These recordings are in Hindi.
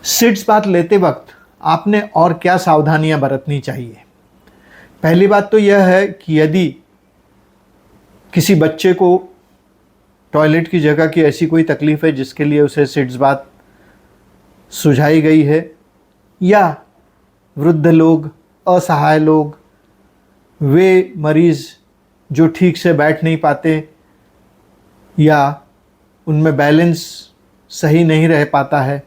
सिट्स बात लेते वक्त आपने और क्या सावधानियां बरतनी चाहिए? पहली बात तो यह है कि यदि किसी बच्चे को टॉयलेट की जगह की ऐसी कोई तकलीफ़ है जिसके लिए उसे सिट्स बात सुझाई गई है, या वृद्ध लोग, असहाय लोग, वे मरीज़ जो ठीक से बैठ नहीं पाते या उनमें बैलेंस सही नहीं रह पाता है,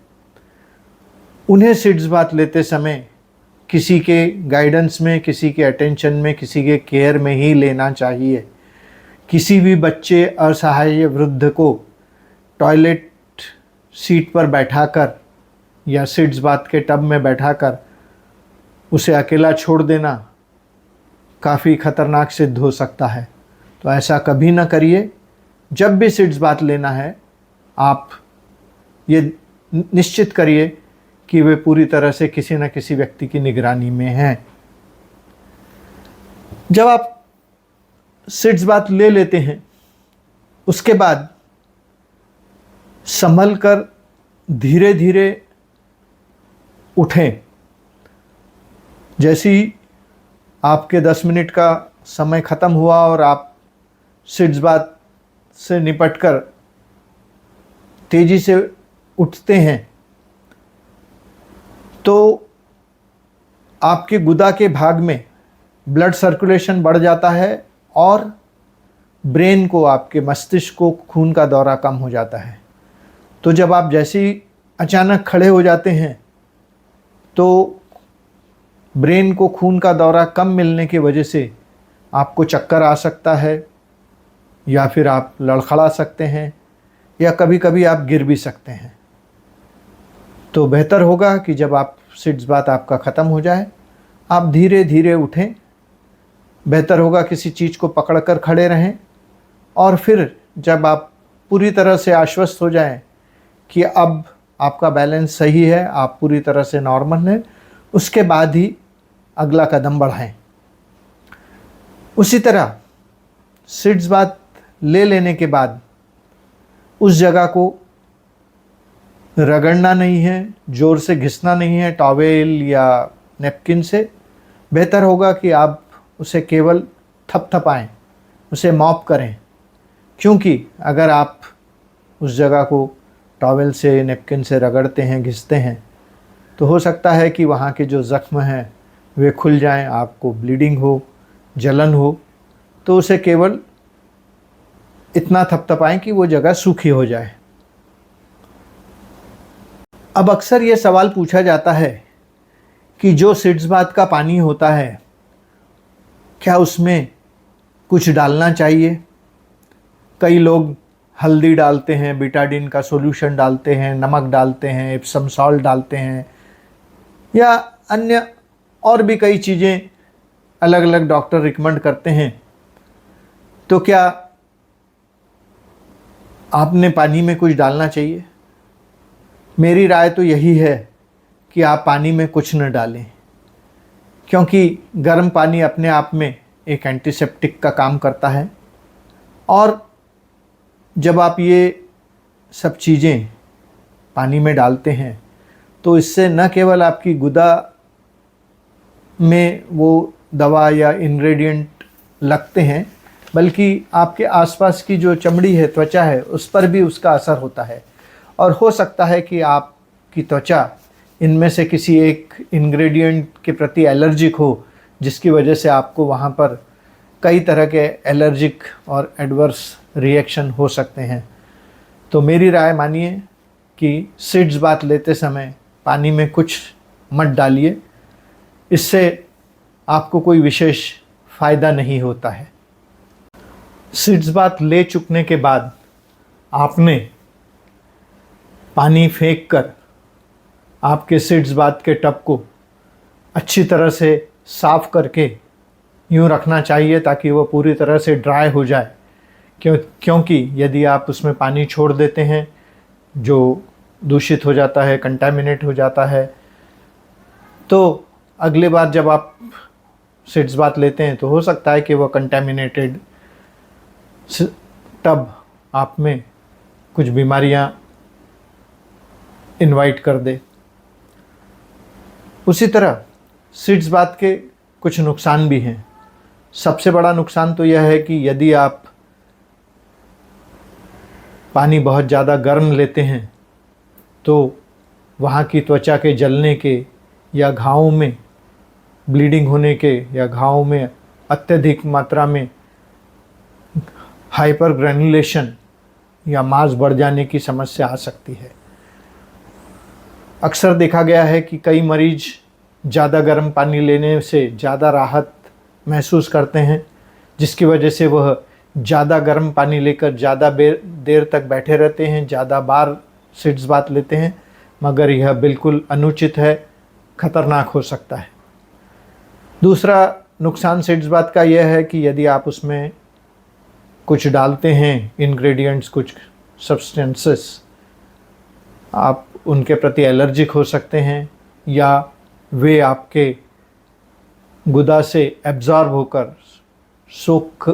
उन्हें सिट्स बात लेते समय किसी के गाइडेंस में, किसी के अटेंशन में, किसी के केयर में ही लेना चाहिए। किसी भी बच्चे, असहाय वृद्ध को टॉयलेट सीट पर बैठाकर या सिट्स बात के टब में बैठाकर उसे अकेला छोड़ देना काफ़ी ख़तरनाक सिद्ध हो सकता है। तो ऐसा कभी ना करिए। जब भी सिट्स बात लेना है, आप ये निश्चित करिए कि वे पूरी तरह से किसी न किसी व्यक्ति की निगरानी में हैं। जब आप सिट्स बात ले लेते हैं, उसके बाद संभल कर धीरे धीरे उठें। जैसे ही आपके 10 मिनट का समय ख़त्म हुआ और आप सिट्स बात से निपटकर तेज़ी से उठते हैं, तो आपके गुदा के भाग में ब्लड सर्कुलेशन बढ़ जाता है और ब्रेन को, आपके मस्तिष्क को खून का दौरा कम हो जाता है। तो जब आप जैसे ही अचानक खड़े हो जाते हैं, तो ब्रेन को खून का दौरा कम मिलने की वजह से आपको चक्कर आ सकता है, या फिर आप लड़खड़ा सकते हैं, या कभी कभी आप गिर भी सकते हैं। तो बेहतर होगा कि जब आप सिट्स बात आपका ख़त्म हो जाए, आप धीरे धीरे उठें। बेहतर होगा किसी चीज़ को पकड़कर खड़े रहें, और फिर जब आप पूरी तरह से आश्वस्त हो जाएं कि अब आपका बैलेंस सही है, आप पूरी तरह से नॉर्मल हैं, उसके बाद ही अगला कदम बढ़ाएं। उसी तरह सिट्स बात ले लेने के बाद उस जगह को रगड़ना नहीं है, ज़ोर से घिसना नहीं है टॉवेल या नैपकिन से। बेहतर होगा कि आप उसे केवल थपथपाएं, उसे मॉप करें, क्योंकि अगर आप उस जगह को टॉवेल से, नैपकिन से रगड़ते हैं, घिसते हैं, तो हो सकता है कि वहाँ के जो ज़ख्म हैं वे खुल जाएं, आपको ब्लीडिंग हो, जलन हो। तो उसे केवल इतना थपथपाएं कि वो जगह सूखी हो जाए। अब अक्सर ये सवाल पूछा जाता है कि जो सिट्स बात का पानी होता है, क्या उसमें कुछ डालना चाहिए? कई लोग हल्दी डालते हैं, बीटाडिन का सॉल्यूशन डालते हैं, नमक डालते हैं, एप्सम सॉल्ट डालते हैं, या अन्य और भी कई चीज़ें अलग अलग डॉक्टर रिकमेंड करते हैं। तो क्या आपने पानी में कुछ डालना चाहिए? मेरी राय तो यही है कि आप पानी में कुछ न डालें, क्योंकि गर्म पानी अपने आप में एक एंटीसेप्टिक का काम करता है, और जब आप ये सब चीज़ें पानी में डालते हैं तो इससे न केवल आपकी गुदा में वो दवा या इंग्रेडिएंट लगते हैं, बल्कि आपके आसपास की जो चमड़ी है, त्वचा है, उस पर भी उसका असर होता है। और हो सकता है कि आपकी त्वचा इनमें से किसी एक इंग्रेडिएंट के प्रति एलर्जिक हो, जिसकी वजह से आपको वहाँ पर कई तरह के एलर्जिक और एडवर्स रिएक्शन हो सकते हैं। तो मेरी राय मानिए कि सिट्स बात लेते समय पानी में कुछ मत डालिए, इससे आपको कोई विशेष फ़ायदा नहीं होता है। सिट्स बात ले चुकने के बाद आपने पानी फेंक कर आपके सिट्स बात के टब को अच्छी तरह से साफ़ करके यूँ रखना चाहिए ताकि वो पूरी तरह से ड्राई हो जाए। क्योंकि यदि आप उसमें पानी छोड़ देते हैं जो दूषित हो जाता है, कंटामिनेट हो जाता है, तो अगले बार जब आप सिट्स बात लेते हैं तो हो सकता है कि वह कंटामिनेटेड टब आप में कुछ बीमारियां इनवाइट कर दे। उसी तरह सीड्स बाथ के कुछ नुकसान भी हैं। सबसे बड़ा नुकसान तो यह है कि यदि आप पानी बहुत ज़्यादा गर्म लेते हैं तो वहाँ की त्वचा के जलने के या घावों में ब्लीडिंग होने के या घावों में अत्यधिक मात्रा में हाइपर ग्रैनुलेशन या मांस बढ़ जाने की समस्या आ सकती है। अक्सर देखा गया है कि कई मरीज ज़्यादा गर्म पानी लेने से ज़्यादा राहत महसूस करते हैं, जिसकी वजह से वह ज़्यादा गर्म पानी लेकर ज़्यादा देर तक बैठे रहते हैं, ज़्यादा बार सीड्स बाथ लेते हैं, मगर यह बिल्कुल अनुचित है, खतरनाक हो सकता है। दूसरा नुकसान सीड्स बाथ का यह है कि यदि आप उसमें कुछ डालते हैं इंग्रेडिएंट्स, कुछ सब्सटेंसेस, आप उनके प्रति एलर्जिक हो सकते हैं या वे आपके गुदा से एब्जॉर्ब होकर सोख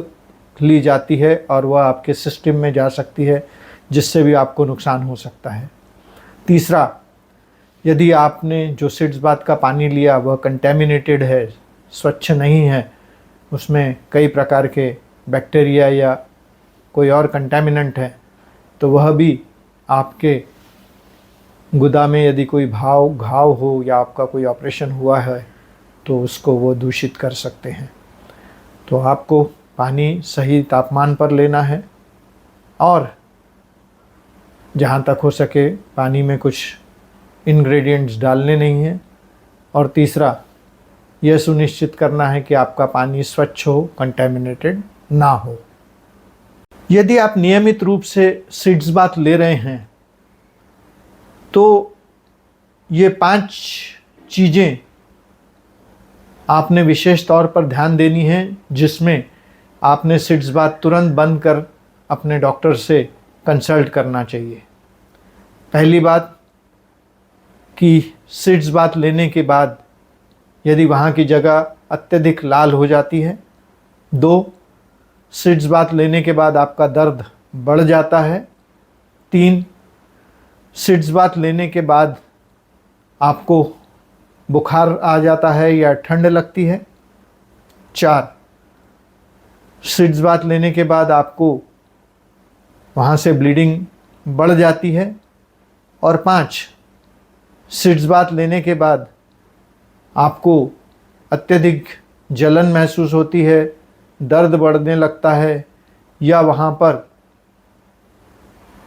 ली जाती है और वह आपके सिस्टम में जा सकती है, जिससे भी आपको नुकसान हो सकता है। तीसरा, यदि आपने जो सीड्स बाथ का पानी लिया वह कंटेमिनेटेड है, स्वच्छ नहीं है, उसमें कई प्रकार के बैक्टीरिया या कोई और कंटेमिनेंट है, तो वह भी आपके गुदा में यदि कोई घाव हो या आपका कोई ऑपरेशन हुआ है तो उसको वो दूषित कर सकते हैं। तो आपको पानी सही तापमान पर लेना है और जहाँ तक हो सके पानी में कुछ इंग्रेडिएंट्स डालने नहीं हैं। और तीसरा, यह सुनिश्चित करना है कि आपका पानी स्वच्छ हो, कंटेमिनेटेड ना हो। यदि आप नियमित रूप से सीड्स बाथ ले रहे हैं तो ये 5 चीज़ें आपने विशेष तौर पर ध्यान देनी है, जिसमें आपने सीड्स बाथ तुरंत बंद कर अपने डॉक्टर से कंसल्ट करना चाहिए। पहली बात कि सीड्स बाथ लेने के बाद यदि वहाँ की जगह अत्यधिक लाल हो जाती है। 2, सीड्स बाथ लेने के बाद आपका दर्द बढ़ जाता है। 3, सीड्स बाथ लेने के बाद आपको बुखार आ जाता है या ठंड लगती है। 4, सीड्स बाथ लेने के बाद आपको वहाँ से ब्लीडिंग बढ़ जाती है। और 5, सीड्स बाथ लेने के बाद आपको अत्यधिक जलन महसूस होती है, दर्द बढ़ने लगता है या वहाँ पर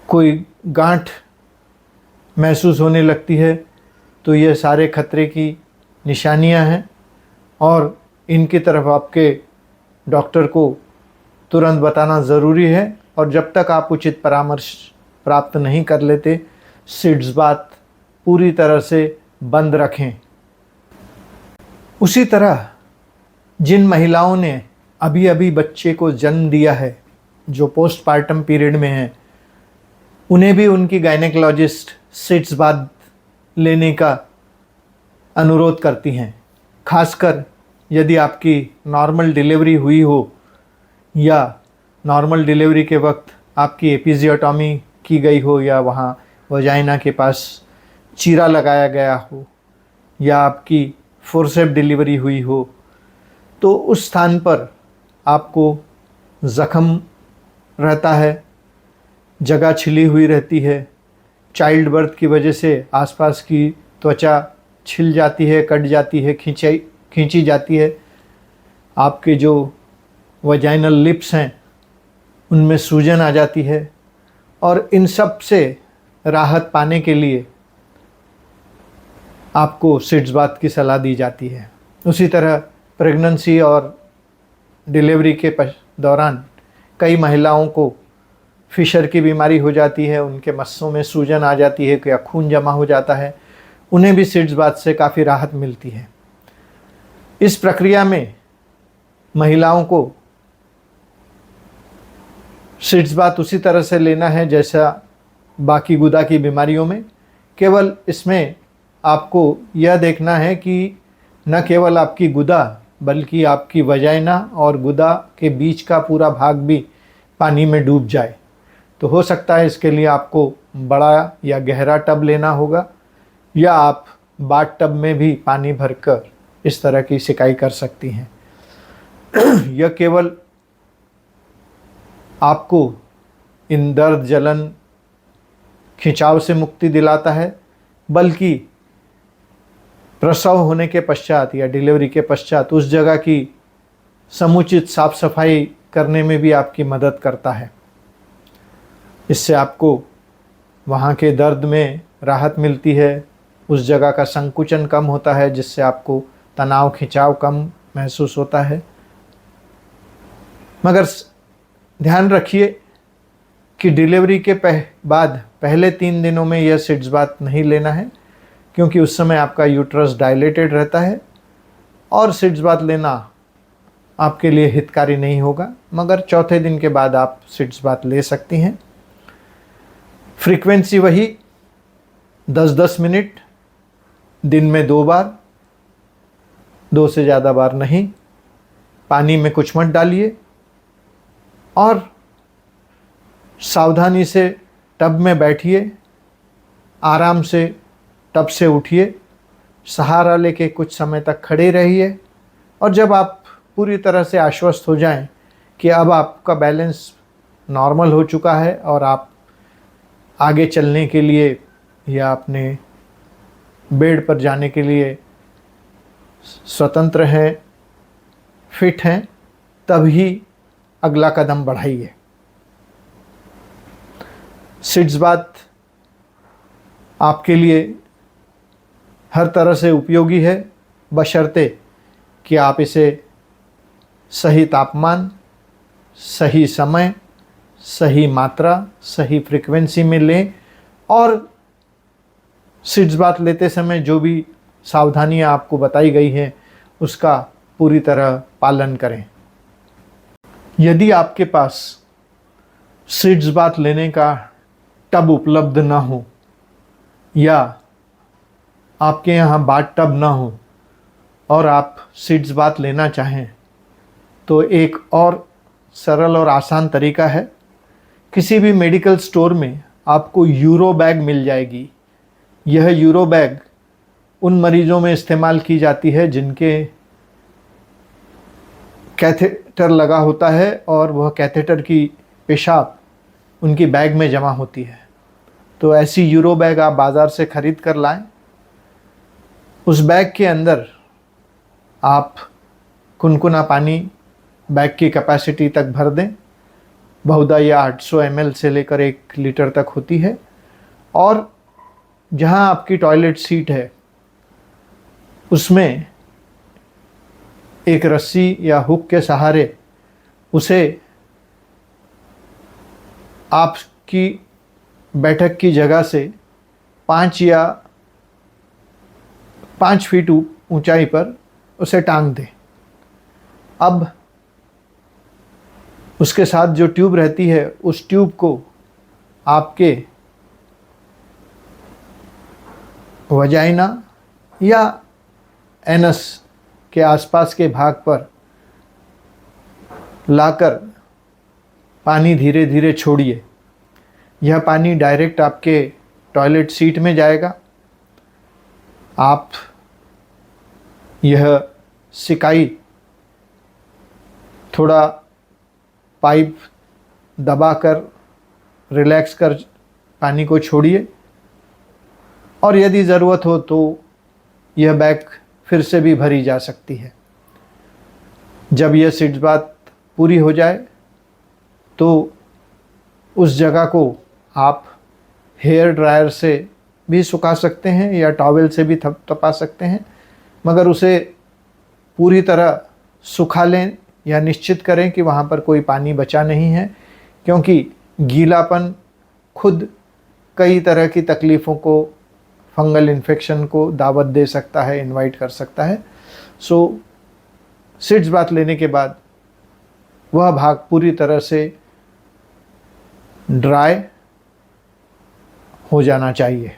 कोई गांठ महसूस होने लगती है। तो ये सारे खतरे की निशानियां हैं और इनकी तरफ आपके डॉक्टर को तुरंत बताना ज़रूरी है। और जब तक आप उचित परामर्श प्राप्त नहीं कर लेते, सीड्स बाथ पूरी तरह से बंद रखें। उसी तरह जिन महिलाओं ने अभी अभी बच्चे को जन्म दिया है, जो पोस्टपार्टम पीरियड में हैं, उन्हें भी उनकी गायनेकोलॉजिस्ट सीड्स बाथ लेने का अनुरोध करती हैं। खासकर यदि आपकी नॉर्मल डिलीवरी हुई हो या नॉर्मल डिलीवरी के वक्त आपकी एपिजियोटॉमी की गई हो या वहाँ वजाइना के पास चीरा लगाया गया हो या आपकी फोर्सेप डिलीवरी हुई हो, तो उस स्थान पर आपको ज़ख्म रहता है, जगह छिली हुई रहती है, चाइल्ड बर्थ की वजह से आसपास की त्वचा छिल जाती है, कट जाती है, खींची जाती है। आपके जो वजाइनल लिप्स हैं उनमें सूजन आ जाती है। और इन सब से राहत पाने के लिए आपको सीड्स बाथ की सलाह दी जाती है। उसी तरह प्रेगनेंसी और डिलीवरी के दौरान कई महिलाओं को फिशर की बीमारी हो जाती है, उनके मस्सों में सूजन आ जाती है या खून जमा हो जाता है, उन्हें भी सीड्स बाथ से काफ़ी राहत मिलती है। इस प्रक्रिया में महिलाओं को सीड्स बाथ उसी तरह से लेना है जैसा बाकी गुदा की बीमारियों में। केवल इसमें आपको यह देखना है कि न केवल आपकी गुदा बल्कि आपकी वजाइना और गुदा के बीच का पूरा भाग भी पानी में डूब जाए। तो हो सकता है इसके लिए आपको बड़ा या गहरा टब लेना होगा या आप बाथ टब में भी पानी भरकर इस तरह की सिकाई कर सकती हैं। यह केवल आपको इन दर्द, जलन, खिंचाव से मुक्ति दिलाता है, बल्कि प्रसव होने के पश्चात या डिलीवरी के पश्चात उस जगह की समुचित साफ सफाई करने में भी आपकी मदद करता है। इससे आपको वहाँ के दर्द में राहत मिलती है, उस जगह का संकुचन कम होता है, जिससे आपको तनाव, खिंचाव कम महसूस होता है। मगर ध्यान रखिए कि डिलीवरी के बाद पहले 3 दिनों में यह सिट्स बाथ नहीं लेना है, क्योंकि उस समय आपका यूट्रस डायलेटेड रहता है और सिट्स बाथ लेना आपके लिए हितकारी नहीं होगा। मगर चौथे दिन के बाद आप सिट्स बाथ ले सकती हैं। फ्रीक्वेंसी वही 10-10 मिनट, दिन में 2 बार, 2 से ज़्यादा बार नहीं। पानी में कुछ मत डालिए और सावधानी से टब में बैठिए, आराम से टब से उठिए, सहारा लेके कुछ समय तक खड़े रहिए और जब आप पूरी तरह से आश्वस्त हो जाएं कि अब आपका बैलेंस नॉर्मल हो चुका है और आप आगे चलने के लिए या अपने बेड पर जाने के लिए स्वतंत्र हैं, फिट हैं, तभी अगला कदम बढ़ाइए। सिट्स बाथ आपके लिए हर तरह से उपयोगी है, बशर्ते कि आप इसे सही तापमान, सही समय, सही मात्रा, सही फ्रीक्वेंसी में लें और सिट्स बाथ लेते समय जो भी सावधानियां आपको बताई गई हैं उसका पूरी तरह पालन करें। यदि आपके पास सिट्स बाथ लेने का टब उपलब्ध ना हो या आपके यहाँ बाथ टब ना हो और आप सिट्स बाथ लेना चाहें, तो एक और सरल और आसान तरीका है। किसी भी मेडिकल स्टोर में आपको यूरो बैग मिल जाएगी। यह यूरो बैग उन मरीजों में इस्तेमाल की जाती है जिनके कैथेटर लगा होता है और वह कैथेटर की पेशाब उनकी बैग में जमा होती है। तो ऐसी यूरो बैग आप बाज़ार से ख़रीद कर लाएं। उस बैग के अंदर आप कुनकुना पानी बैग की कैपेसिटी तक भर दें। बहुधा यह 800 ml से लेकर 1 लीटर तक होती है और जहां आपकी टॉयलेट सीट है उसमें एक रस्सी या हुक के सहारे उसे आपकी बैठक की जगह से 5 फीट ऊंचाई पर उसे टांग दें। अब उसके साथ जो ट्यूब रहती है उस ट्यूब को आपके वजाइना या एनस के आसपास के भाग पर लाकर पानी धीरे धीरे छोड़िए। यह पानी डायरेक्ट आपके टॉयलेट सीट में जाएगा। आप यह सिकाई थोड़ा पाइप दबाकर रिलैक्स कर पानी को छोड़िए और यदि ज़रूरत हो तो यह बैग फिर से भी भरी जा सकती है। जब यह सिट्स बाथ पूरी हो जाए तो उस जगह को आप हेयर ड्रायर से भी सुखा सकते हैं या टॉवेल से भी तपा सकते हैं, मगर उसे पूरी तरह सुखा लें या निश्चित करें कि वहाँ पर कोई पानी बचा नहीं है, क्योंकि गीलापन खुद कई तरह की तकलीफ़ों को, फंगल इन्फेक्शन को दावत दे सकता है, इनवाइट कर सकता है। सो सिट्स बाथ लेने के बाद वह भाग पूरी तरह से ड्राई हो जाना चाहिए।